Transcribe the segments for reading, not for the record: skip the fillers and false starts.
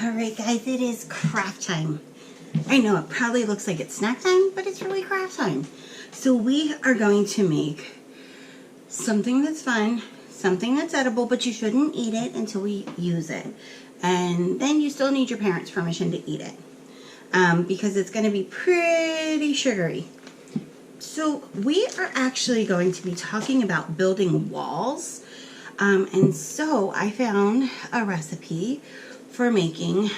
Alright guys, it is craft time. I know it probably looks like it's snack time, but it's really craft time. So we are going to make something that's fun, something that's edible, but you shouldn't eat it until we use it. And then you still need your parents' permission to eat it. Because it's going to be pretty sugary. So we are actually going to be talking about building walls. And so I found a recipe for making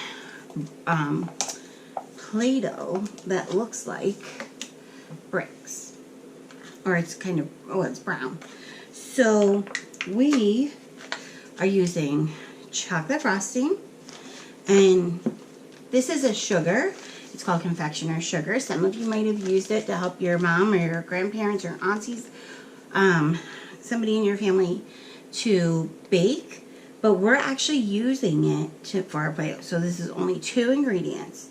Play-Doh that looks like bricks. Or it's kind of, oh, it's brown. So we are using chocolate frosting, and this is a sugar. It's called confectioner sugar. Some of you might have used it to help your mom or your grandparents or aunties, somebody in your family to bake. But we're actually using it for our Play-Doh. So this is only 2 ingredients.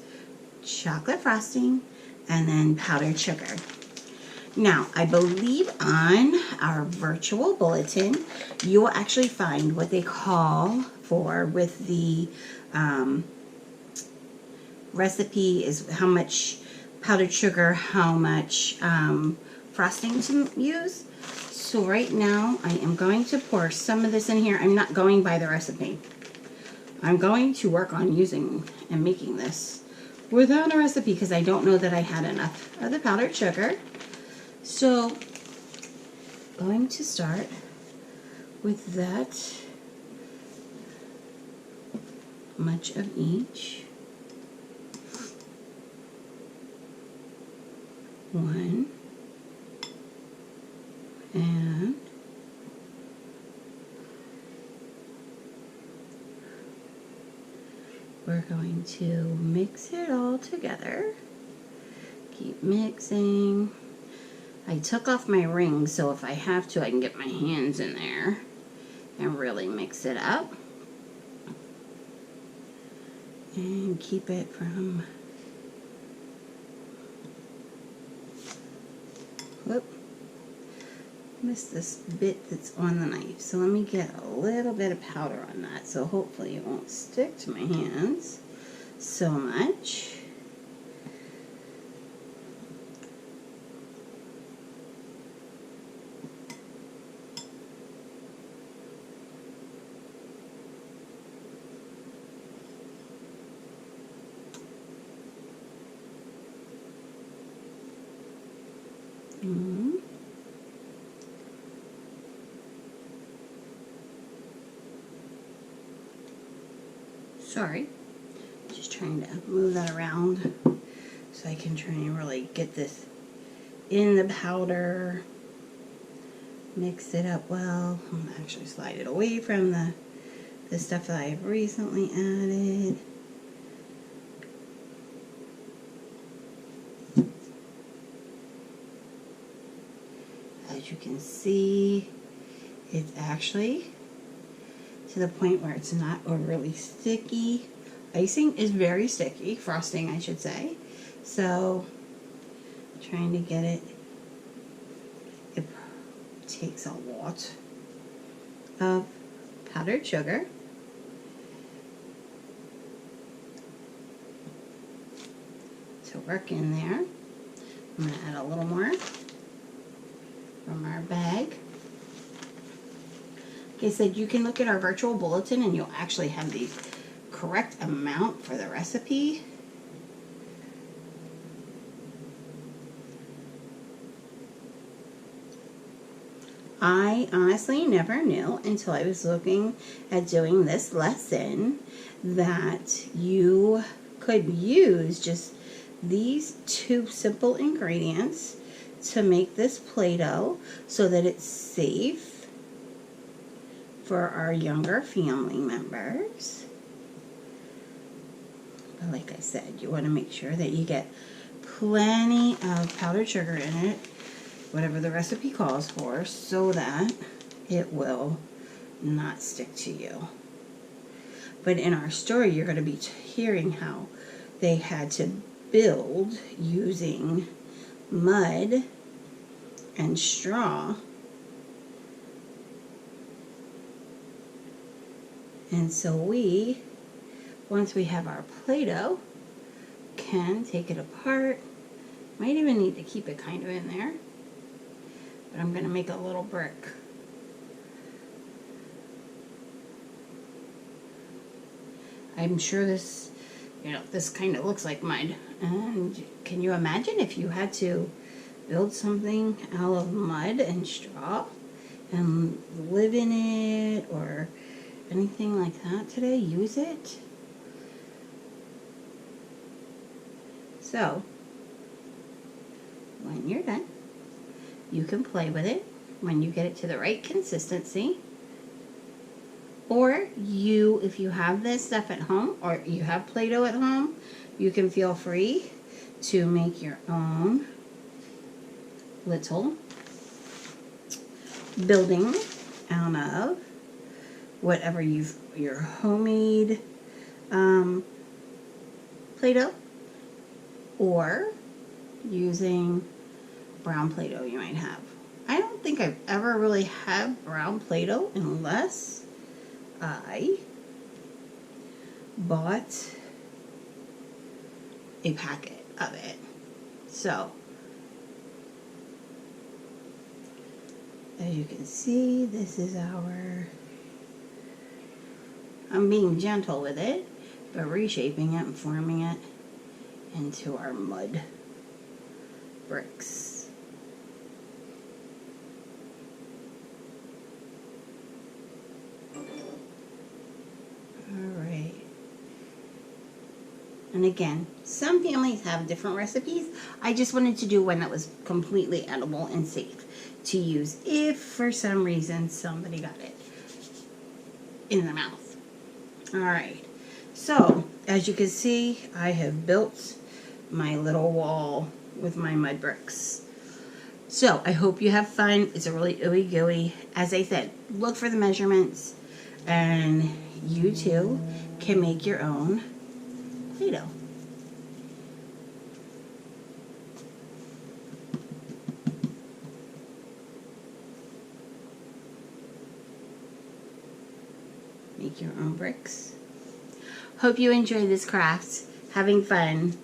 Chocolate frosting and then powdered sugar. Now, I believe on our virtual bulletin, you will actually find what they call for with the recipe is how much powdered sugar, how much frosting to use. So right now, I am going to pour some of this in here. I'm not going by the recipe. I'm going to work on using and making this without a recipe because I don't know that I had enough of the powdered sugar. So, going to start with that much of each. 1 and we're going to mix it all together. Keep mixing. I took off my ring, so if I have to, I can get my hands in there and really mix it up. And keep it from, whoop, missed this bit that's on the knife. So let me get a little bit of powder on that, so hopefully it won't stick to my hands so much. Sorry, just trying to move that around so I can try and really get this in the powder. Mix it up well. I'm going to actually slide it away from the stuff that I've recently added. As you can see, it's actually to the point where it's not overly sticky. Icing is very sticky, frosting I should say. So, trying to get it, it takes a lot of powdered sugar. To work in there. I'm going to add a little more from our bag. Like I said, you can look at our virtual bulletin and you'll actually have the correct amount for the recipe. I honestly never knew until I was looking at doing this lesson that you could use just these 2 simple ingredients to make this Play-Doh so that it's safe for our younger family members. But like I said, you want to make sure that you get plenty of powdered sugar in it, whatever the recipe calls for, so that it will not stick to you. But in our story, you're going to be hearing how they had to build using mud and straw. And so we once we have our Play-Doh, can take it apart. Might even need to keep it kind of in there. But I'm going to make a little brick. I'm sure this, this kind of looks like mud. And can you imagine if you had to build something out of mud and straw and live in it or anything like that today? Use it. So, when you're done, you can play with it when you get it to the right consistency. Or if you have this stuff at home, or you have Play-Doh at home, you can feel free to make your own little building out of whatever your homemade Play-Doh, or using brown Play-Doh you might have. I don't think I've ever really had brown Play-Doh unless I bought a packet of it. So, as you can see, this is I'm being gentle with it, but reshaping it and forming it into our mud bricks. Alright. And again, some families have different recipes. I just wanted to do one that was completely edible and safe to use if for some reason somebody got it in their mouth. Alright. So, as you can see, I have built my little wall with my mud bricks. So, I hope you have fun. It's a really ooey gooey. As I said, look for the measurements, and you too can make your own Play-Doh. Make your own bricks. Hope you enjoy this craft. Having fun.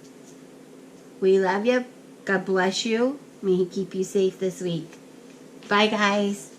We love you. God bless you. May He keep you safe this week. Bye, guys.